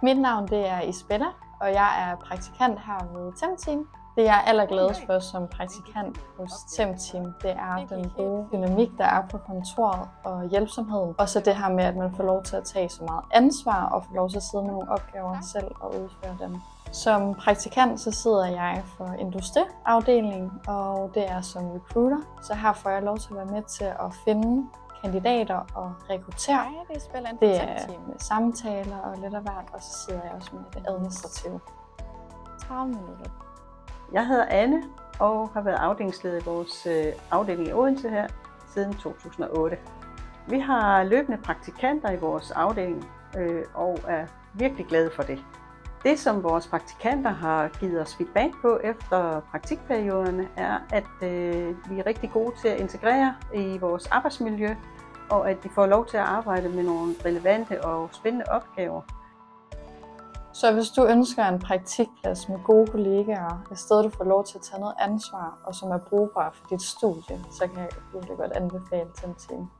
Mit navn det er Isabella, og jeg er praktikant her ved TemTeam. Det jeg er allergladest for som praktikant hos TemTeam, det er den gode dynamik, der er på kontoret og hjælpsomheden. Og så det her med, at man får lov til at tage så meget ansvar og får lov til at sidde med nogle opgaver selv og udføre dem. Som praktikant så sidder jeg for industriafdelingen, og det er som recruiter. Så her får jeg lov til at være med til at finde kandidater og rekruttere. Det er med samtaler og lidt af hvert, og så sidder jeg også med det administrative. 30 minutter. Jeg hedder Anne og har været afdelingsleder i vores afdeling i Odense her siden 2008. Vi har løbende praktikanter i vores afdeling og er virkelig glade for det. Det, som vores praktikanter har givet os feedback på efter praktikperioderne, er, at vi er rigtig gode til at integrere i vores arbejdsmiljø, og at de får lov til at arbejde med nogle relevante og spændende opgaver. Så hvis du ønsker en praktikplads med gode kollegaer, et sted du får lov til at tage noget ansvar, og som er brugbar for dit studie, så kan jeg virkelig godt anbefale TemTeam.